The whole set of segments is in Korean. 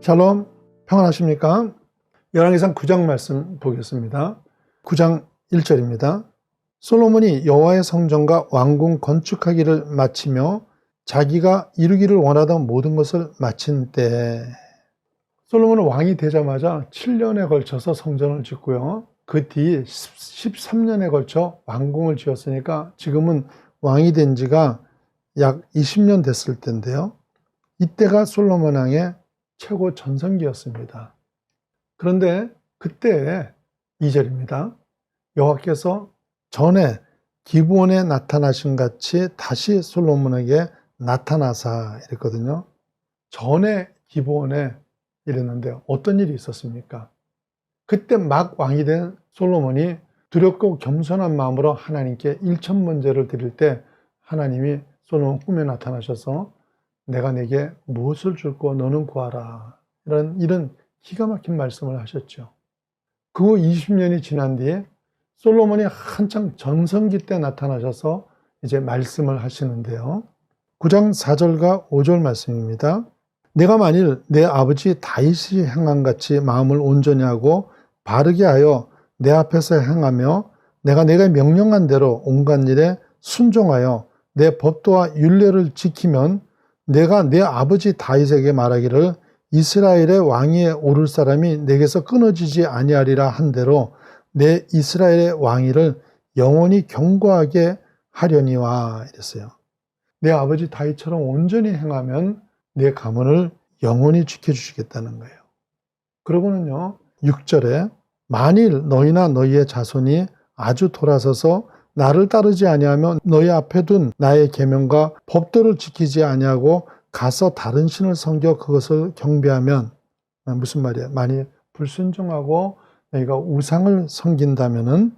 샬롬, 평안하십니까? 열왕기상 9장 말씀 보겠습니다. 9장 1절입니다. 솔로몬이 여호와의 성전과 왕궁 건축하기를 마치며 자기가 이루기를 원하던 모든 것을 마친 때, 솔로몬은 왕이 되자마자 7년에 걸쳐서 성전을 짓고요. 그 뒤 13년에 걸쳐 왕궁을 지었으니까 지금은 왕이 된 지가 약 20년 됐을 텐데요. 이때가 솔로몬 왕의 최고 전성기였습니다. 그런데 그때 2절입니다. 여호와께서 전에 기브온에 나타나신 같이 다시 솔로몬에게 나타나사 이랬거든요. 전에 기브온에 이랬는데 어떤 일이 있었습니까? 그때 막 왕이 된 솔로몬이 두렵고 겸손한 마음으로 하나님께 일천번제를 드릴 때 하나님이 솔로몬 꿈에 나타나셔서 내가 내게 무엇을 줄고 너는 구하라, 이런 기가 막힌 말씀을 하셨죠. 그 후 20년이 지난 뒤에 솔로몬이 한창 전성기 때 나타나셔서 이제 말씀을 하시는데요. 9장 4절과 5절 말씀입니다. 내가 만일 내 아버지 다윗이 행한 같이 마음을 온전히 하고 바르게 하여 내 앞에서 행하며 내가 명령한 대로 온갖 일에 순종하여 내 법도와 율례를 지키면 내가 내 아버지 다윗에게 말하기를 이스라엘의 왕위에 오를 사람이 내게서 끊어지지 아니하리라 한 대로 내 이스라엘의 왕위를 영원히 견고하게 하려니와 이랬어요. 내 아버지 다윗처럼 온전히 행하면 내 가문을 영원히 지켜주시겠다는 거예요. 그러고는요 6절에 만일 너희나 너희의 자손이 아주 돌아서서 나를 따르지 아니하면 너희 앞에 둔 나의 계명과 법도를 지키지 아니하고 가서 다른 신을 섬겨 그것을 경배하면, 무슨 말이야? 만일 불순종하고 너희가 우상을 섬긴다면은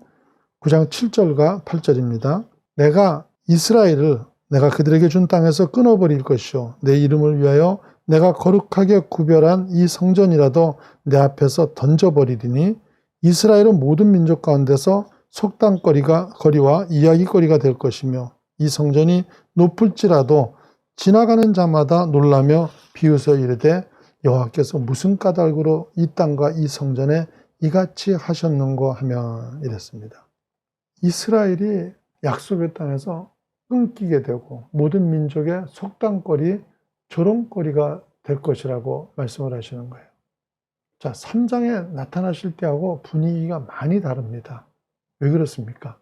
9장 7절과 8절입니다. 내가 이스라엘을 내가 그들에게 준 땅에서 끊어버릴 것이요 내 이름을 위하여 내가 거룩하게 구별한 이 성전이라도 내 앞에서 던져버리리니 이스라엘은 모든 민족 가운데서 속담거리와 이야기거리가 될 것이며 이 성전이 높을지라도 지나가는 자마다 놀라며 비웃어 이르되 여호와께서 무슨 까닭으로 이 땅과 이 성전에 이같이 하셨는고 하며 이랬습니다. 이스라엘이 약속의 땅에서 끊기게 되고 모든 민족의 속담거리, 조롱거리가 될 것이라고 말씀을 하시는 거예요. 자, 3장에 나타나실 때하고 분위기가 많이 다릅니다. 왜 그렇습니까?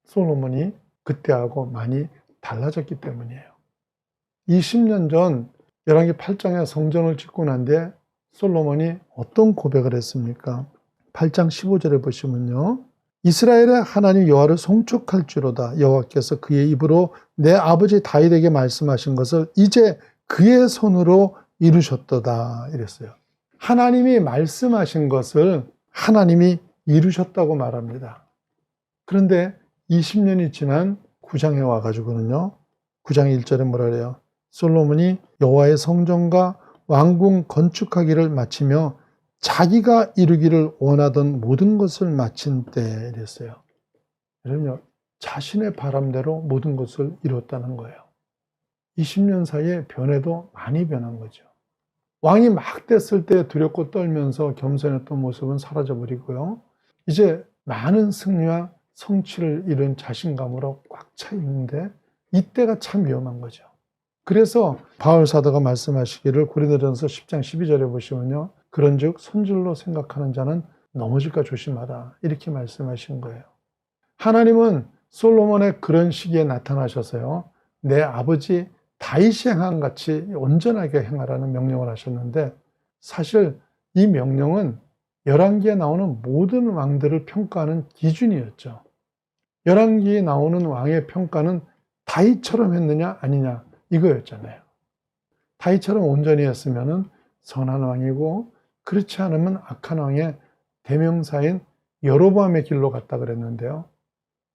솔로몬이 그때하고 많이 달라졌기 때문이에요. 20년 전 열왕기 8장에 성전을 짓고 난 뒤에 솔로몬이 어떤 고백을 했습니까? 8장 15절에 보시면요. 이스라엘의 하나님 여호와를 송축할지로다. 여호와께서 그의 입으로 내 아버지 다윗에게 말씀하신 것을 이제 그의 손으로 이루셨도다 이랬어요. 하나님이 말씀하신 것을 하나님이 이루셨다고 말합니다. 그런데 20년이 지난 9장에 와가지고는요. 9장 1절에 뭐라 그래요? 솔로몬이 여호와의 성전과 왕궁 건축하기를 마치며 자기가 이루기를 원하던 모든 것을 마친 때 이랬어요. 여러분요, 자신의 바람대로 모든 것을 이뤘다는 거예요. 20년 사이에 변해도 많이 변한 거죠. 왕이 막 됐을 때 두렵고 떨면서 겸손했던 모습은 사라져버리고요. 이제 많은 승리와 성취를 이룬 자신감으로 꽉 차 있는데 이때가 참 위험한 거죠. 그래서 바울 사도가 말씀하시기를 고린도전서 10장 12절에 보시면요. 그런즉 손질로 생각하는 자는 넘어질까 조심하라 이렇게 말씀하신 거예요. 하나님은 솔로몬의 그런 시기에 나타나셔서요. 내 아버지 다윗이 행한 같이 온전하게 행하라는 명령을 하셨는데 사실 이 명령은 열왕기에 나오는 모든 왕들을 평가하는 기준이었죠. 열왕기에 나오는 왕의 평가는 다윗처럼 했느냐 아니냐 이거였잖아요. 다윗처럼 온전히 했으면 선한 왕이고 그렇지 않으면 악한 왕의 대명사인 여로보암의 길로 갔다 그랬는데요.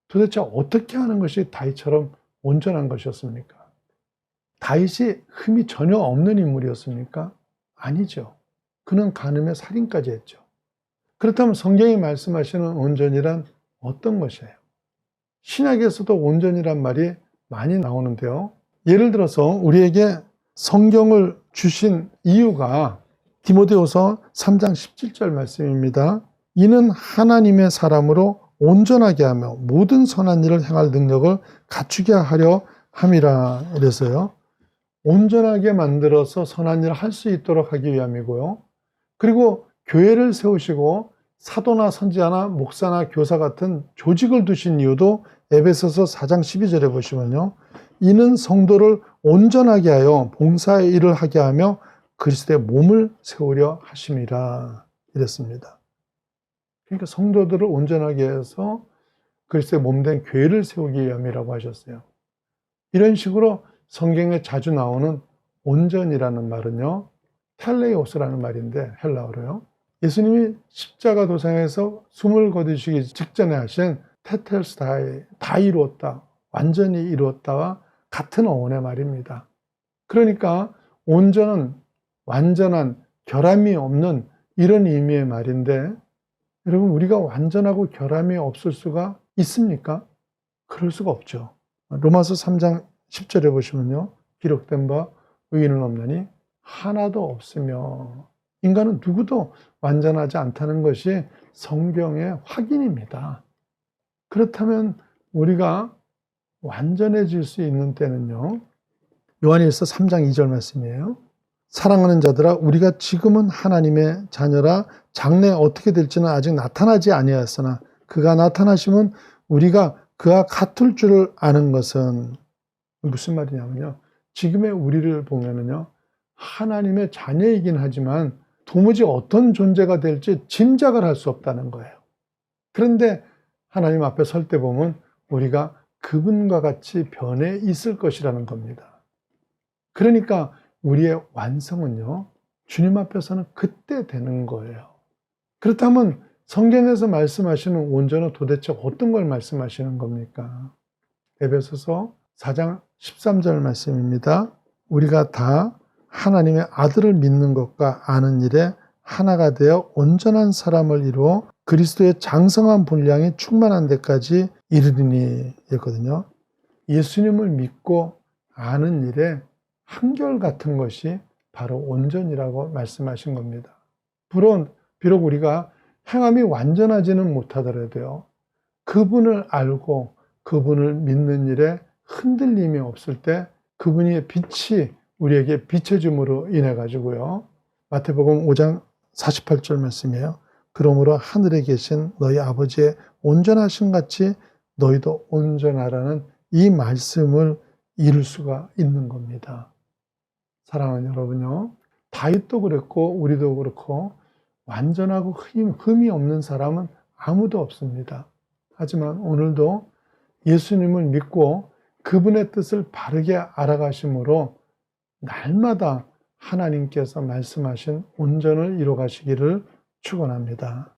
도대체 어떻게 하는 것이 다윗처럼 온전한 것이었습니까? 다윗이 흠이 전혀 없는 인물이었습니까? 아니죠. 그는 간음에 살인까지 했죠. 그렇다면 성경이 말씀하시는 온전이란 어떤 것이에요? 신약에서도 온전이란 말이 많이 나오는데요. 예를 들어서 우리에게 성경을 주신 이유가 디모데후서 3장 17절 말씀입니다. 이는 하나님의 사람으로 온전하게 하며 모든 선한 일을 행할 능력을 갖추게 하려 함이라. 이래서요, 온전하게 만들어서 선한 일을 할 수 있도록 하기 위함이고요. 그리고 교회를 세우시고 사도나 선지자나 목사나 교사 같은 조직을 두신 이유도 에베소서 4장 12절에 보시면요, 이는 성도를 온전하게 하여 봉사의 일을 하게 하며 그리스도의 몸을 세우려 하심이라. 이랬습니다. 그러니까 성도들을 온전하게 해서 그리스도의 몸된 교회를 세우기 위함이라고 하셨어요. 이런 식으로 성경에 자주 나오는 온전이라는 말은요, 텔레오스라는 말인데 헬라어로요, 예수님이 십자가 도상에서 숨을 거두시기 직전에 하신 테텔스타이, 다 이루었다, 완전히 이루었다와 같은 어원의 말입니다. 그러니까 온전은 완전한, 결함이 없는 이런 의미의 말인데, 여러분, 우리가 완전하고 결함이 없을 수가 있습니까? 그럴 수가 없죠. 로마서 3장 10절에 보시면요, 기록된 바 의인은 없나니 하나도 없으며, 인간은 누구도 완전하지 않다는 것이 성경의 확인입니다. 그렇다면 우리가 완전해질 수 있는 때는요, 요한일서 3장 2절 말씀이에요. 사랑하는 자들아, 우리가 지금은 하나님의 자녀라. 장래 어떻게 될지는 아직 나타나지 아니하였으나 그가 나타나시면 우리가 그와 같을 줄 아는 것은, 무슨 말이냐면요, 지금의 우리를 보면은요, 하나님의 자녀이긴 하지만 도무지 어떤 존재가 될지 짐작을 할 수 없다는 거예요. 그런데 하나님 앞에 설 때 보면 우리가 그분과 같이 변해 있을 것이라는 겁니다. 그러니까 우리의 완성은요, 주님 앞에서는 그때 되는 거예요. 그렇다면 성경에서 말씀하시는 온전은 도대체 어떤 걸 말씀하시는 겁니까? 에베소서 4장 13절 말씀입니다. 우리가 다 하나님의 아들을 믿는 것과 아는 일에 하나가 되어 온전한 사람을 이루어 그리스도의 장성한 분량이 충만한 데까지 이르리니 있거든요. 예수님을 믿고 아는 일에 한결같은 것이 바로 온전이라고 말씀하신 겁니다. 비록 우리가 행함이 완전하지는 못하더라도요, 그분을 알고 그분을 믿는 일에 흔들림이 없을 때 그분의 빛이 우리에게 비춰짐으로 인해 가지고요, 마태복음 5장 48절 말씀이에요. 그러므로 하늘에 계신 너희 아버지의 온전하신 같이 너희도 온전하라는 이 말씀을 이룰 수가 있는 겁니다. 사랑하는 여러분요, 다윗도 그랬고 우리도 그렇고 완전하고 흠이 없는 사람은 아무도 없습니다. 하지만 오늘도 예수님을 믿고 그분의 뜻을 바르게 알아가심으로 날마다 하나님께서 말씀하신 온전을 이루어가시기를 축원합니다.